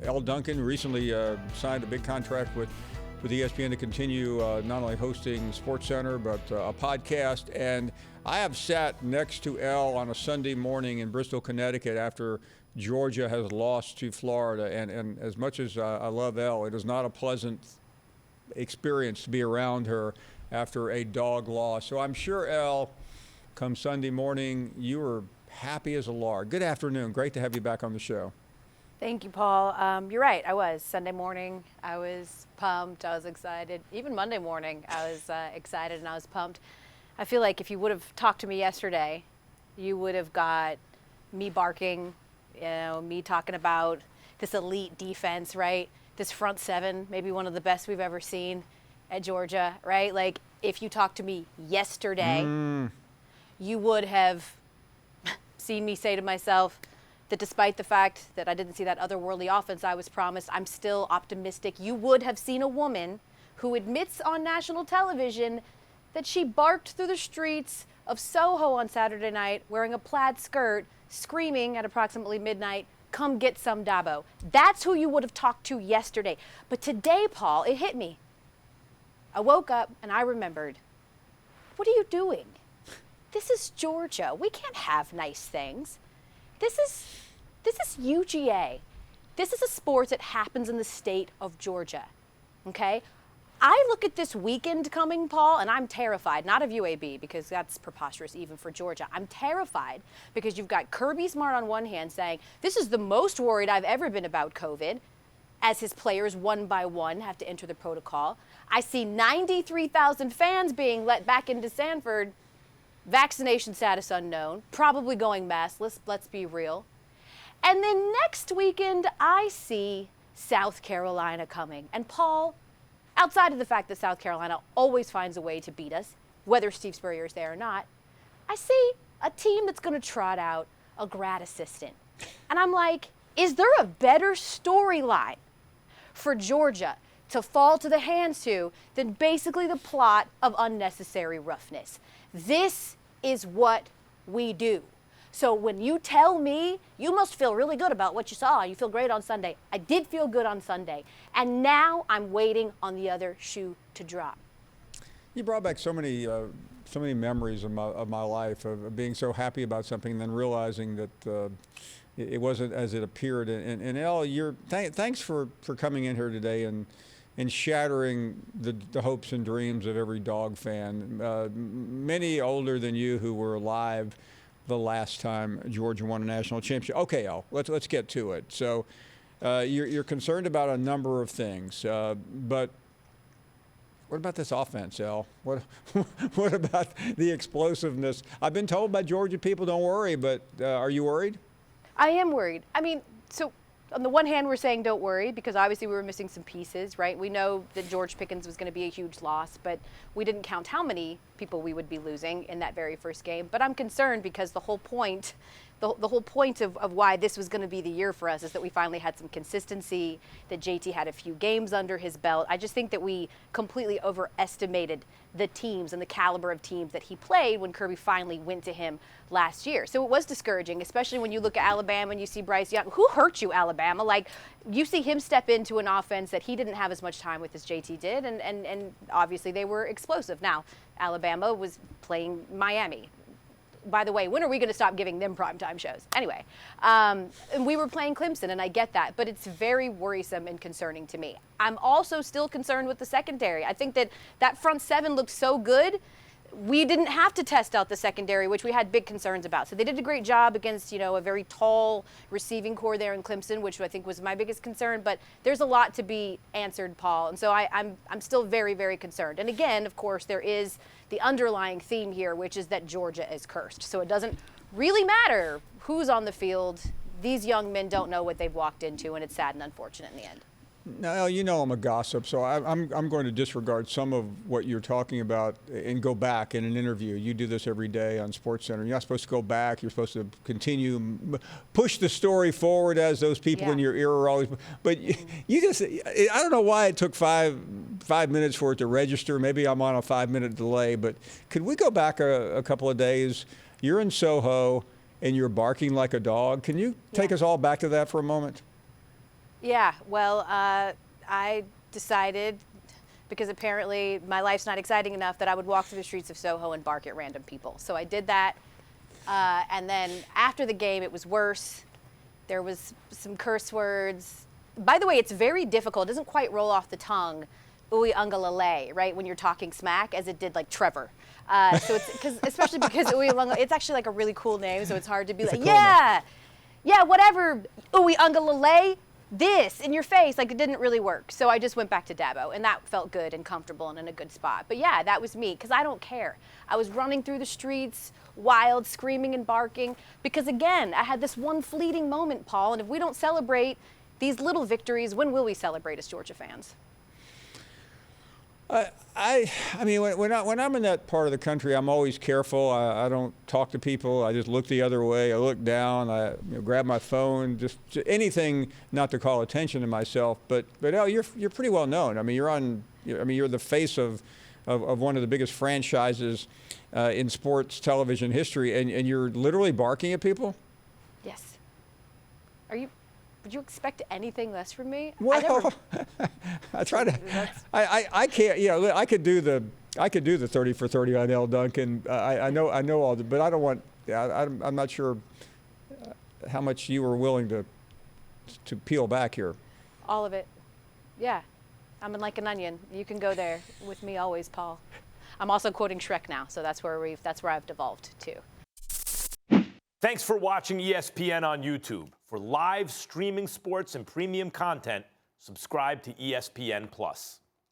Elle Duncan recently signed a big contract with ESPN to continue not only hosting SportsCenter but a podcast. And I have sat next to Elle on a Sunday morning in Bristol, Connecticut after Georgia has lost to Florida. And as much as I love Elle, it is not a pleasant experience to be around her after a dog loss. So I'm sure, Elle, come Sunday morning, you were happy as a lark. Good afternoon. Great to have you back on the show. Thank you, Paul. You're right. I was. Sunday morning, I was pumped. I was excited. Even Monday morning, I was excited and I was pumped. I feel like if you would have talked to me yesterday, you would have got me barking, me talking about this elite defense, right? This front seven, maybe one of the best we've ever seen at Georgia, right? Like, if you talked to me yesterday, you would have seen me say to myself that despite the fact that I didn't see that otherworldly offense I was promised, I'm still optimistic. You would have seen a woman who admits on national television that she barked through the streets of Soho on Saturday night wearing a plaid skirt, screaming at approximately midnight, "Come get some Dabo." That's who you would have talked to yesterday. But today, Paul, it hit me. I woke up and I remembered, what are you doing? This is Georgia. We can't have nice things. This is UGA. This is a sport that happens in the state of Georgia, okay? I look at this weekend coming, Paul, and I'm terrified, not of UAB, because that's preposterous even for Georgia. I'm terrified because you've got Kirby Smart on one hand saying, this is the most worried I've ever been about COVID, as his players one by one have to enter the protocol. I see 93,000 fans being let back into Sanford, vaccination status unknown, probably going maskless, let's be real. And then next weekend, I see South Carolina coming. And Paul, outside of the fact that South Carolina always finds a way to beat us, whether Steve Spurrier is there or not, I see a team that's going to trot out a grad assistant. And I'm like, is there a better storyline for Georgia to fall to the hands to than basically the plot of unnecessary roughness? This is what we do. So when you tell me you must feel really good about what you saw, you feel great on Sunday. I did feel good on Sunday. And now I'm waiting on the other shoe to drop. You brought back so many memories of my life of being so happy about something and then realizing that it wasn't as it appeared. And Elle, thanks for coming in here today and shattering the hopes and dreams of every dog fan. Many older than you who were alive the last time Georgia won a national championship. Okay, Elle, let's get to it. So you're concerned about a number of things, but what about this offense, Elle? What about the explosiveness? I've been told by Georgia people, don't worry, but are you worried? I am worried. I mean, so on the one hand, we're saying don't worry because obviously we were missing some pieces, right? We know that George Pickens was going to be a huge loss, but we didn't count how many people we would be losing in that very first game. But I'm concerned because the whole point of why this was going to be the year for us is that we finally had some consistency, that JT had a few games under his belt. I just think that we completely overestimated the teams and the caliber of teams that he played when Kirby finally went to him last year. So it was discouraging, especially when you look at Alabama and you see Bryce Young. Who hurt you, Alabama? Like, you see him step into an offense that he didn't have as much time with as JT did, and obviously they were explosive. Now, Alabama was playing Miami. By the way, when are we going to stop giving them primetime shows? Anyway, and we were playing Clemson, and I get that, but it's very worrisome and concerning to me. I'm also still concerned with the secondary. I think that front seven looked so good. We didn't have to test out the secondary, which we had big concerns about. So they did a great job against, a very tall receiving core there in Clemson, which I think was my biggest concern. But there's a lot to be answered, Paul. And so I'm still very, very concerned. And again, of course, there is the underlying theme here, which is that Georgia is cursed. So it doesn't really matter who's on the field. These young men don't know what they've walked into, and it's sad and unfortunate in the end. Now, I'm a gossip, so I'm going to disregard some of what you're talking about and go back in an interview. You do this every day on SportsCenter. You're not supposed to go back. You're supposed to continue, push the story forward as those people in your ear are always. But you just, I don't know why it took five minutes for it to register. Maybe I'm on a 5-minute delay, but could we go back a couple of days? You're in Soho and you're barking like a dog. Can you take us all back to that for a moment? Yeah, well, I decided, because apparently my life's not exciting enough, that I would walk through the streets of Soho and bark at random people. So I did that. And then after the game, it was worse. There was some curse words. By the way, it's very difficult. It doesn't quite roll off the tongue, Ui Ungalale, right, when you're talking smack, as it did like Trevor. So it's especially because Ui Ungalale, it's actually like a really cool name, so it's hard to be like, yeah, whatever, Ui Ungalale, this in your face. Like, it didn't really work. So I just went back to Dabo, and that felt good and comfortable and in a good spot. But yeah, that was me, because I don't care. I was running through the streets, wild, screaming and barking, because again, I had this one fleeting moment, Paul, and if we don't celebrate these little victories, when will we celebrate as Georgia fans? I mean, when I'm in that part of the country, I'm always careful. I don't talk to people. I just look the other way. I look down. I grab my phone. Just anything not to call attention to myself. But Elle, you're pretty well known. I mean, you're the face of one of the biggest franchises in sports television history, and you're literally barking at people. Yes. Would you expect anything less from me? Well, I try to. I can't. I could do the 30 for 30 on Elle Duncan. I know all the, but I don't want. I'm not sure how much you were willing to peel back here. All of it. Yeah. I'm like an onion. You can go there with me always, Paul. I'm also quoting Shrek now, so that's where I've devolved to. Thanks for watching ESPN on YouTube. For live streaming sports and premium content, subscribe to ESPN+.